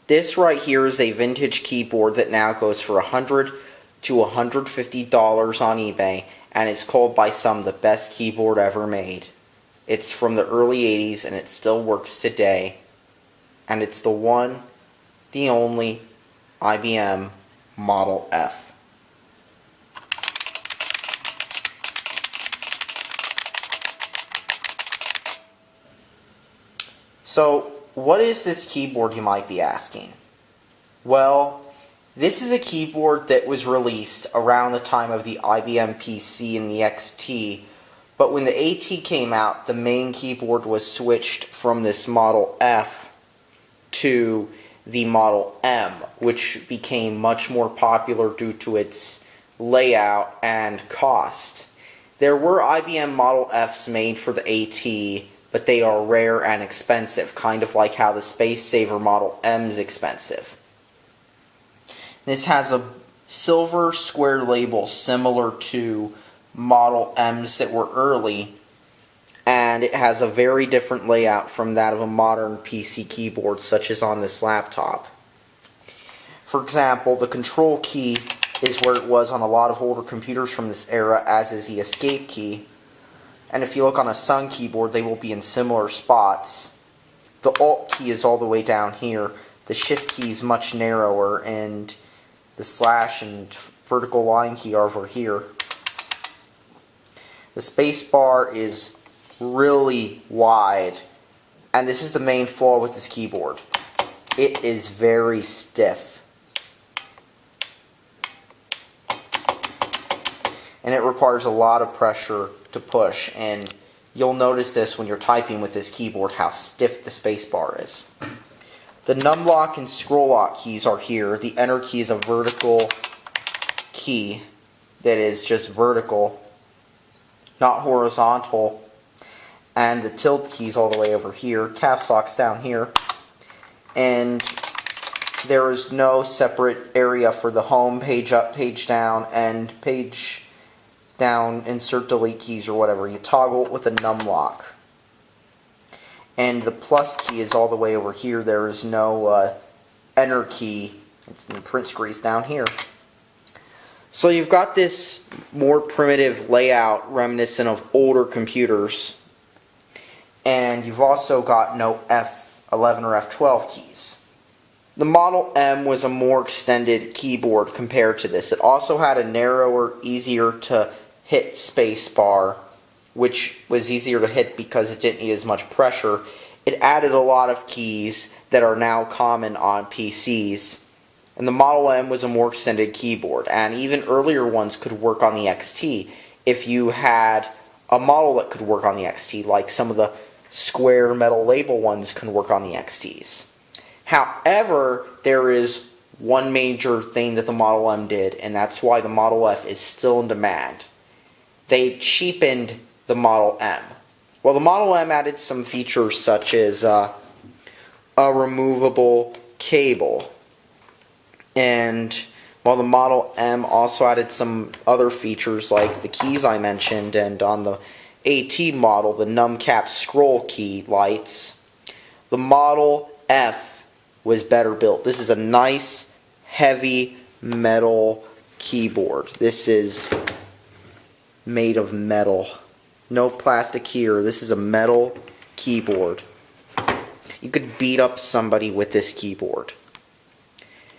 This right here is a vintage keyboard that now goes for $100 to $150 on eBay, and is called by some the best keyboard ever made. It's from the early 80s and it still works today, and it's the one, the only IBM Model F. So, what is this keyboard, you might be asking? Well, this is a keyboard that was released around the time of the IBM PC and the XT, but when the AT came out, the main keyboard was switched from this Model F to the Model M, which became much more popular due to its layout and cost. There were IBM Model Fs made for the AT, but they are rare and expensive, kind of like how the Space Saver Model M is expensive. This has a silver square label similar to Model M's that were early, and it has a very different layout from that of a modern PC keyboard, such as on this laptop. For example, the control key is where it was on a lot of older computers from this era, as is the escape key. And if you look on a Sun keyboard, they will be in similar spots. The Alt key is all the way down here. The Shift key is much narrower, and the slash and vertical line key are over here. The space bar is really wide, and this is the main flaw with this keyboard. It is very stiff, and it requires a lot of pressure to push, and you'll notice this when you're typing with this keyboard, how stiff the space bar is. The numlock and scroll lock keys are here. The enter key is a vertical key that is just vertical, not horizontal. And the tilt key is all the way over here. Caps lock's down here. And there is no separate area for the home, page up, page down, and page down, insert delete keys or whatever. You toggle it with a numlock. And the plus key is all the way over here. There is no enter key. It's in the print screen down here. So you've got this more primitive layout reminiscent of older computers. And you've also got no F11 or F12 keys. The Model M was a more extended keyboard compared to this. It also had a narrower, easier to hit space bar, which was easier to hit because it didn't need as much pressure. It added a lot of keys that are now common on PCs. And the Model M was a more extended keyboard, and even earlier ones could work on the XT if you had a model that could work on the XT, like some of the square metal label ones can work on the XTs. However, there is one major thing that the Model M did, and that's why the Model F is still in demand. They cheapened the Model M. Well, the Model M added some features such as a removable cable. And while the Model M also added some other features like the keys I mentioned, and on the AT model, the numcap scroll key lights, the Model F was better built. This is a nice, heavy metal keyboard. This is made of metal. No plastic here. This is a metal keyboard. You could beat up somebody with this keyboard.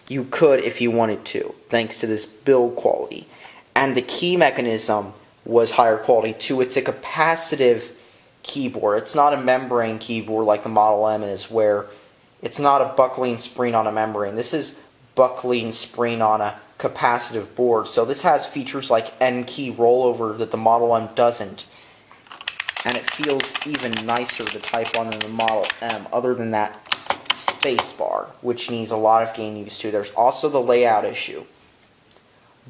You could if you wanted to, thanks to this build quality. And the key mechanism was higher quality too. It's a capacitive keyboard. It's not a membrane keyboard like the Model M is, where it's not a buckling spring on a membrane. This is buckling spring on a capacitive board. So this has features like N-key rollover that the Model M doesn't. And it feels even nicer to type on than the Model M, other than that space bar, which needs a lot of getting used to. There's also the layout issue.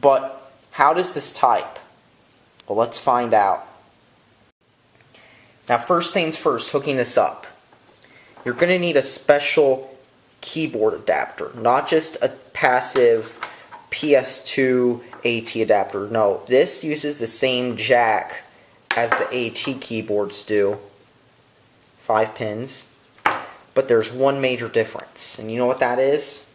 But how does this type? Well, let's find out. Now, first things first, hooking this up. You're going to need a special keyboard adapter, not just a passive PS2 AT adapter. No, this uses the same jack as the AT keyboards do. 5 pins. But there's one major difference, and you know what that is?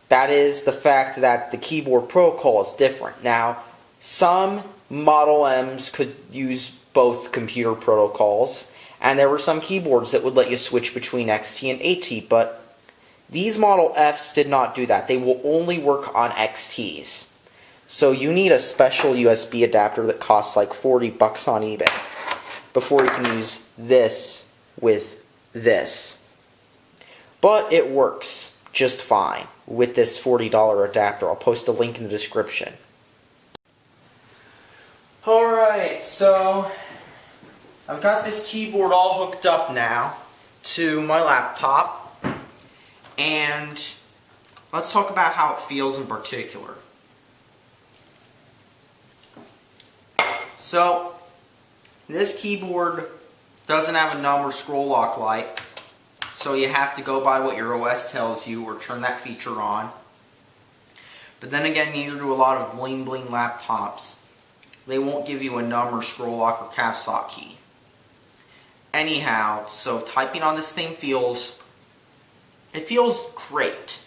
That is the fact that the keyboard protocol is different. Now, some Model M's could use both computer protocols, and there were some keyboards that would let you switch between XT and AT, but these Model Fs did not do that. They will only work on XTs. So you need a special USB adapter that costs like 40 bucks on eBay before you can use this with this. But it works just fine with this $40 adapter. I'll post a link in the description. Alright, so I've got this keyboard all hooked up now to my laptop, and let's talk about how it feels in particular. So, this keyboard doesn't have a number scroll lock light, so you have to go by what your OS tells you or turn that feature on. But then again, neither do a lot of bling bling laptops. They won't give you a number scroll lock or caps lock key. Anyhow, so typing on this thing feels great.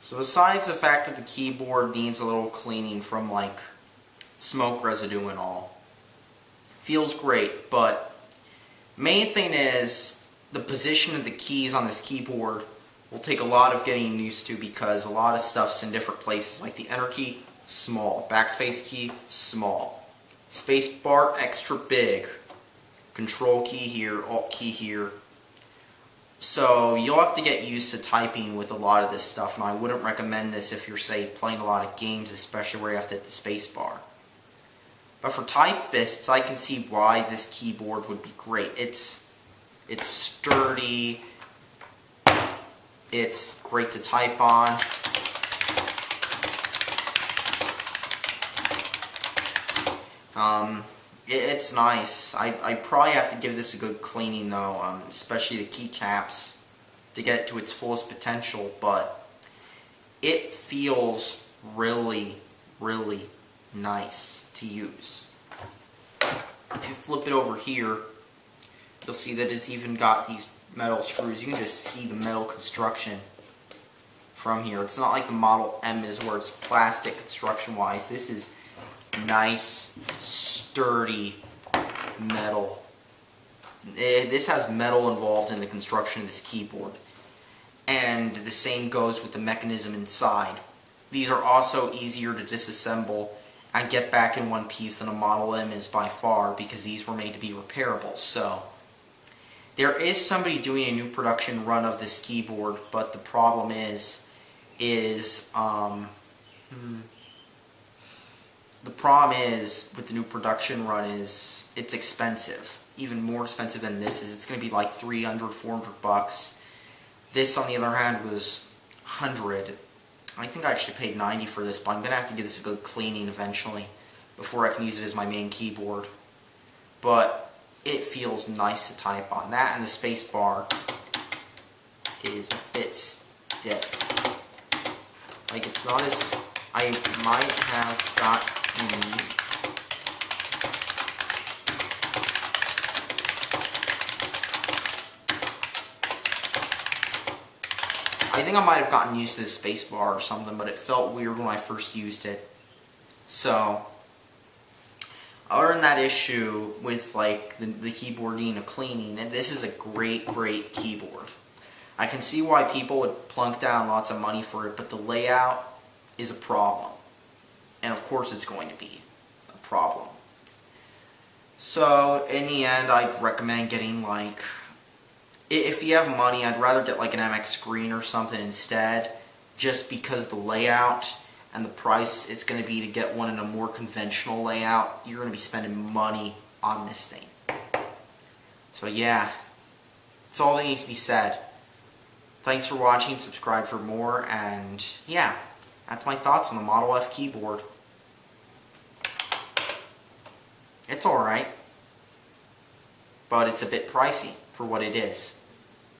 So besides the fact that the keyboard needs a little cleaning from like smoke residue and all, feels great, but main thing is the position of the keys on this keyboard will take a lot of getting used to because a lot of stuff's in different places, like the enter key, small, backspace key, small, space bar, extra big, control key here, alt key here. So you'll have to get used to typing with a lot of this stuff, and I wouldn't recommend this if you're, say, playing a lot of games, especially where you have to hit the space bar. But for typists, I can see why this keyboard would be great. It's sturdy, it's great to type on. It's nice. I probably have to give this a good cleaning though, especially the keycaps, to get it to its fullest potential, but it feels really, really nice to use. If you flip it over here, you'll see that it's even got these metal screws. You can just see the metal construction from here. It's not like the Model M is where it's plastic construction-wise. This is nice, sturdy metal. This has metal involved in the construction of this keyboard. And the same goes with the mechanism inside. These are also easier to disassemble and get back in one piece than a Model M is by far, because these were made to be repairable. So there is somebody doing a new production run of this keyboard, but the problem is with the new production run is it's expensive. Even more expensive than this is. It's going to be like 300, 400 bucks. This, on the other hand, was 100. I think I actually paid 90 for this, but I'm going to have to give this a good cleaning eventually before I can use it as my main keyboard. But it feels nice to type on. That and the space bar is a bit stiff. Like, it's not as... I might have gotten... I think I might have gotten used to the space bar or something, but it felt weird when I first used it. So, other than that issue with like the keyboard needing a cleaning, and this is a great, great keyboard. I can see why people would plunk down lots of money for it, but the layout is a problem. And of course it's going to be a problem. So, in the end, I'd recommend getting like... If you have money, I'd rather get like an MX screen or something instead, just because the layout and the price it's going to be to get one in a more conventional layout, you're going to be spending money on this thing. So yeah, that's all that needs to be said. Thanks for watching, subscribe for more, and yeah, that's my thoughts on the Model F keyboard. It's alright, but it's a bit pricey for what it is.